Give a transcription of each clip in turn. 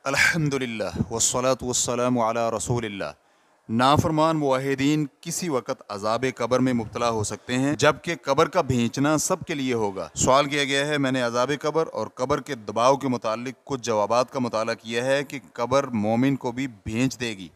अल्हम्दुलिल्लाह वस्सलातु वस्सलामु अला रसूलिल्लाह। नाफरमान मुवाहिदीन किसी वक्त अजाब कब्र में मुब्तला हो सकते हैं, जबकि कब्र का भींचना सबके लिए होगा। सवाल किया गया है, मैंने अजाब कब्र और कब्र के दबाव के मुतालिक कुछ जवाबात का मुताला किया है कि कब्र मोमिन को भी भींच देगी,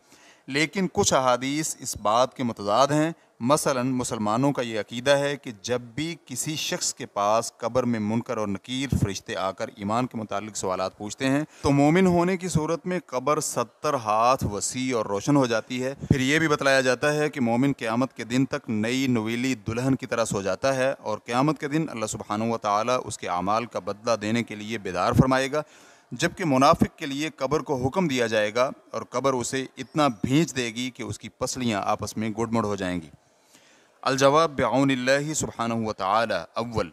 लेकिन कुछ अहादीस इस बात के मुतज़ाद हैं। मसलन मुसलमानों का ये अकीदा है कि जब भी किसी शख्स के पास कब्र में मुनकर और नकीर फरिश्ते आकर ईमान के मुतालिक सवालात पूछते हैं, तो मोमिन होने की सूरत में कब्र 70 हाथ वसी और रोशन हो जाती है। फिर ये भी बतलाया जाता है कि मोमिन क़यामत के दिन तक नई नवीली दुल्हन की तरह सो जाता है और क़यामत के दिन अल्लाह सुब्हानहू व तआला उसके अमाल का बदला देने के लिए बेदार फरमाएगा, जबकि मुनाफिक के लिए कब्र को हुक्म दिया जाएगा और कब्र उसे इतना भींच देगी कि उसकी पसलियाँ आपस में गुड़मुड़ हो जाएंगी। अल-जवाब बिऔनिल्लाहि सुब्हानहू व तआला। अव्वल,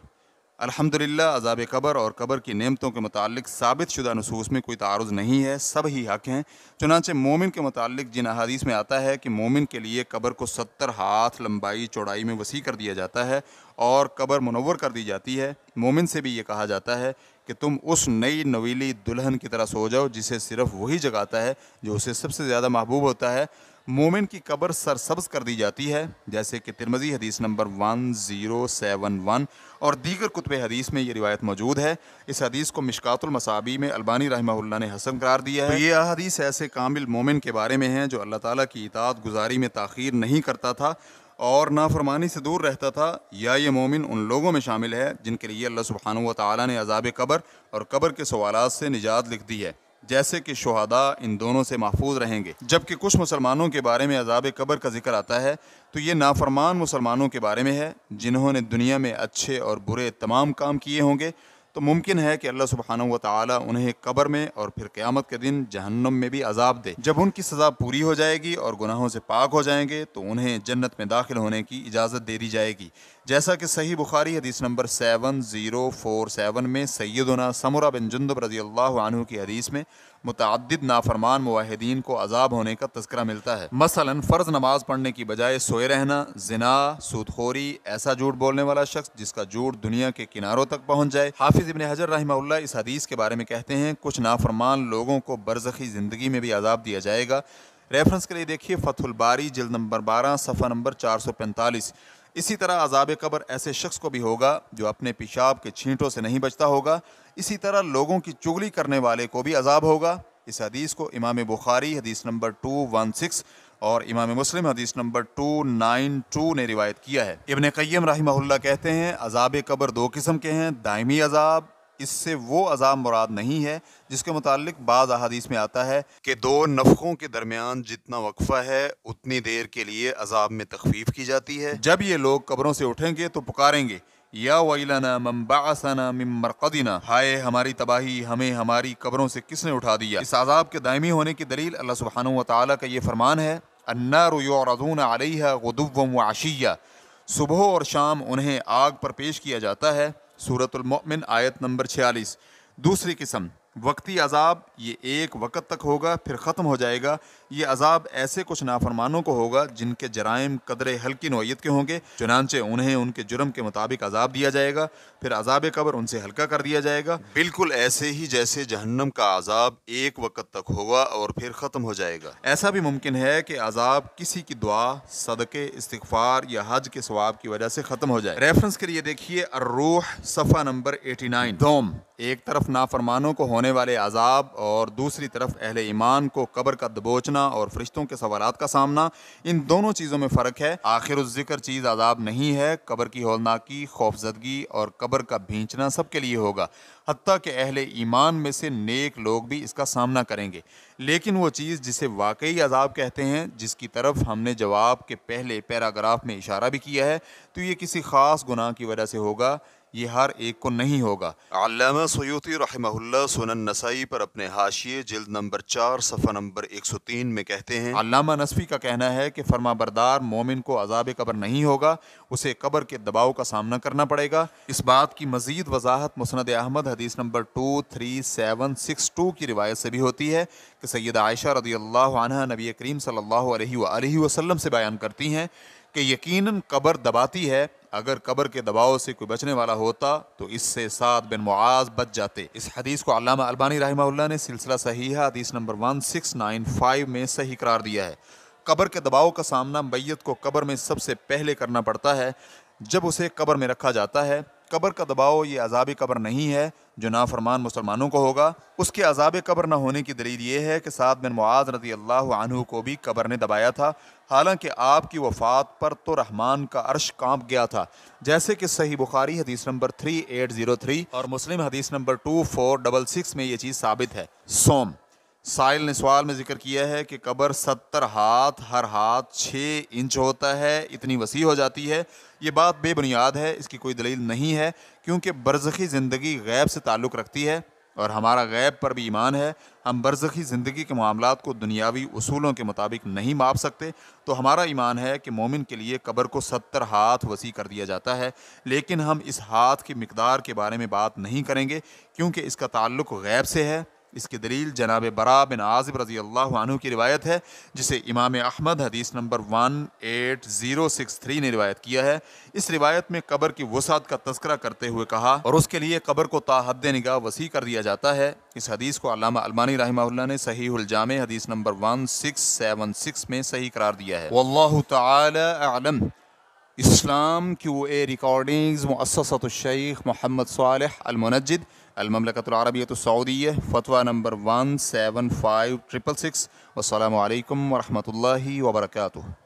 अल्हम्दुलिल्लाह अज़ाब कब्र और कब्र की नेमतों के मुतालिक साबित शुदा नसूस में कोई तारुज़ नहीं है, सब ही हक हैं। चुनांचे मोमिन के मुतालिक जिन अहादीस में आता है कि मोमिन के लिए कब्र को 70 हाथ लंबाई चौड़ाई में वसी कर दिया जाता है और कब्र मुनव्वर कर दी जाती है, मोमिन से भी ये कहा जाता है कि तुम उस नई नवीली दुल्हन की तरह सो जाओ जिसे सिर्फ वही जगाता है जो उसे सबसे ज़्यादा महबूब होता है। मोमिन की कब्र सरसब्ज कर दी जाती है, जैसे कि तिरमिज़ी हदीस नंबर 1071 और दीगर कुतुब हदीस में ये रिवायत मौजूद है। इस हदीस को मिशकातुल मसाबी में अल्बानी रहमहुल्लाह ने हसन करार दिया है। तो ये अहादीस ऐसे कामिल मोमिन के बारे में हैं जो अल्लाह ताला की इताअत गुजारी में ताख़ीर नहीं करता था और नाफरमानी से दूर रहता था, या ये मोमिन उन लोगों में शामिल है जिनके लिए अल्लाह सुब्हानहू व तआला ने अज़ाब कब्र और कब्र के सवालात से निजात लिख दी है, जैसे कि शुहदा इन दोनों से महफूज रहेंगे। जबकि कुछ मुसलमानों के बारे में अज़ाब कब्र का जिक्र आता है तो ये नाफरमान मुसलमानों के बारे में है जिन्होंने दुनिया में अच्छे और बुरे तमाम काम किए होंगे, तो मुमकिन है कि अल्लाह सुब्हानहू व तआला उन्हें कब्र में और फिर क़यामत के दिन जहन्नम में भी अजाब दे। जब उनकी सज़ा पूरी हो जाएगी और गुनाहों से पाक हो जाएंगे तो उन्हें जन्नत में दाखिल होने की इजाज़त दे दी जाएगी, जैसा कि सही बुखारी हदीस नंबर 7047 में सैयदना समरा बिन जुंदब रज़ियल्लाहु अन्हु की हदीस में मुतअद्दिद नाफरमान मुवाहिदीन को अजाब होने का तज़किरा मिलता है। मसलन फ़र्ज़ नमाज पढ़ने की बजाय सोए रहना, ज़िना, सूदखोरी, ऐसा झूठ बोलने वाला शख्स जिसका झूठ दुनिया के किनारों तक पहुँच जाए। हाफिज़ इब्न हजर रहमहुल्लाह इस हदीस के बारे में कहते हैं, कुछ नाफरमान लोगों को बरज़खी ज़िंदगी में भी अजाब दिया जाएगा। रेफरेंस के लिए देखिए फ़तहुल बारी जिल्द नंबर 12 सफ़ा नंबर 445। इसी तरह अज़ाब कब्र ऐसे शख्स को भी होगा जो अपने पेशाब के छींटों से नहीं बचता होगा। इसी तरह लोगों की चुगली करने वाले को भी अजाब होगा। इस हदीस को इमाम बुखारी हदीस नंबर 216 और इमाम मुस्लिम हदीस नंबर 292 ने रिवायत किया है। इब्न क़य्यम रहमहुल्लाह कहते हैं, अज़ाब कब्र दो किस्म के हैं, दायमी अजाब, इससे वो अजाब मुराद नहीं है जिसके मुतालिक बाज़ अहादीस में आता है कि दो नफ़ख़ों के दरमियान जितना वक्फ़ा है उतनी देर के लिए अजाब में तख़फ़ीफ़ की जाती है। जब ये लोग कब्रों से उठेंगे तो पुकारेंगे, या वैलना मन बअसना मिन मरक़दिना, हाय हमारी तबाही, हमें हमारी कब्रों से किसने उठा दिया। इस अजाब के दायमी होने की दलील अल्लाह सुब्हानहू व तआला का ये फरमान है, अन्नारु युअरज़ूना अलैहा गुदुव्वन व अशिय्या, सुबह और शाम उन्हें आग पर पेश किया जाता है। सूरतुल मोमिन आयत नंबर 46। दूसरी किस्म वक्ती अजाब, ये एक वक़्त तक होगा फिर ख़त्म हो जाएगा। ये अजाब ऐसे कुछ नाफरमानों को होगा जिनके जराइम कदरे हल्की नौयत के होंगे, चुनांचे उन्हें उनके जुर्म के मुताबिक अजाब दिया जाएगा, फिर अजाब कब्र उनसे हल्का कर दिया जाएगा, बिल्कुल ऐसे ही जैसे जहन्नम का अजाब एक वक़्त तक होगा और फिर ख़त्म हो जाएगा। ऐसा भी मुमकिन है कि अजाब किसी की दुआ, सदक़े, इस्तिग़फ़ार या हज के सवाब की वजह से ख़त्म हो जाए। रेफरेंस के लिए देखिए अर्रूह सफ़ा नंबर 89। दोम, एक तरफ नाफरमानों को होने वाले अजाब और दूसरी तरफ अहले ईमान को कब्र का दबोचना और फरिश्तों के सवालात का सामना, इन दोनों चीज़ों में फ़र्क है। आखिरुज़्ज़िक्र चीज़ अजाब नहीं है, कब्र की हौलनाकी, खौफजदगी और कब्र का भींचना सबके लिए होगा, हत्ता कि अहले ईमान में से नेक लोग भी इसका सामना करेंगे। लेकिन वो चीज़ जिसे वाकई अजाब कहते हैं, जिसकी तरफ हमने जवाब के पहले पैराग्राफ में इशारा भी किया है, तो ये किसी ख़ास गुनाह की वजह से होगा, ये हर एक को नहीं होगा। अल्लामा सुयूती रहमहुल्लाह सुनन नसाई पर अपने हाशिए जिल्द नंबर 4 सफ़ा नंबर 103 में कहते हैं, अल्लामा नसफी का कहना है कि फरमाबरदार मोमिन को अजाब कब्र नहीं होगा, उसे कब्र के दबाव का सामना करना पड़ेगा। इस बात की मज़ीद वजाहत मुस्नद अहमद हदीस नंबर 23762 की रिवायत से भी होती है कि सैयदा आयशा रज़ियल्लाहु अन्हा नबी करीम सल्लल्लाहु अलैहि वसल्लम से बयान करती हैं कि यकीनन कब्र दबाती है, اگر قبر کے دباؤ سے کوئی بچنے والا ہوتا تو اس سے سعد بن معاذ بچ جاتے۔ اس حدیث کو علامہ البانی رحمہ اللہ نے سلسلہ صحیحہ حدیث نمبر 1695 میں صحیح قرار دیا ہے۔ قبر کے دباؤ کا سامنا میت کو قبر میں سب سے پہلے کرنا پڑتا ہے جب اسے قبر میں رکھا جاتا ہے۔ قبر کا دباؤ یہ عذاب قبر نہیں ہے جو نافرمان مسلمانوں کو ہوگا۔ اس کے عذاب قبر نہ ہونے کی دلیل یہ ہے کہ سعد بن معاذ رضی اللہ عنہ کو بھی قبر نے دبایا تھا، حالانکہ آپ کی وفات پر تو رحمان کا عرش کانپ گیا تھا، جیسے کہ صحیح بخاری حدیث نمبر 3803 اور مسلم حدیث نمبر 2466 میں یہ چیز ثابت ہے۔ سوم، سائل نے سوال میں ذکر کیا ہے کہ قبر 70 ہاتھ، ہر ہاتھ 6 انچ ہوتا ہے، اتنی وسیع ہو جاتی ہے۔ یہ بات بے بنیاد ہے، اس کی کوئی دلیل نہیں ہے، کیونکہ برزخی زندگی غیب سے تعلق رکھتی ہے اور ہمارا غیب پر بھی ایمان ہے۔ ہم برزخی زندگی کے معاملات کو دنیاوی اصولوں کے مطابق نہیں ماپ سکتے، تو ہمارا ایمان ہے کہ مومن کے لیے قبر کو 70 ہاتھ وسیع کر دیا جاتا ہے، لیکن ہم اس ہاتھ کی مقدار کے بارے میں بات نہیں کریں گے کیونکہ اس کا تعلق غیب سے ہے۔ اس کی دلیل جناب برا بن عازب رضی اللہ عنہ کی روایت ہے، جسے امام احمد حدیث نمبر 18063 نے روایت کیا ہے۔ اس روایت میں قبر کی وسعت کا تذکرہ کرتے ہوئے کہا اور اس کے لیے قبر کو تا حد نگاہ وسیع کر دیا جاتا ہے۔ اس حدیث کو علامہ البانی رحمہ اللہ نے صحیح الجامع حدیث نمبر 1676 میں صحیح قرار دیا ہے۔ واللہ تعالی اعلم۔ اسلام QA ریکارڈنگز مؤسسۃ الشیخ محمد صالح المنجد، المملکۃ العربیۃ السعودیہ، فتویٰ نمبر 175666۔ والسلام علیکم ورحمۃ اللہ وبرکاتہ۔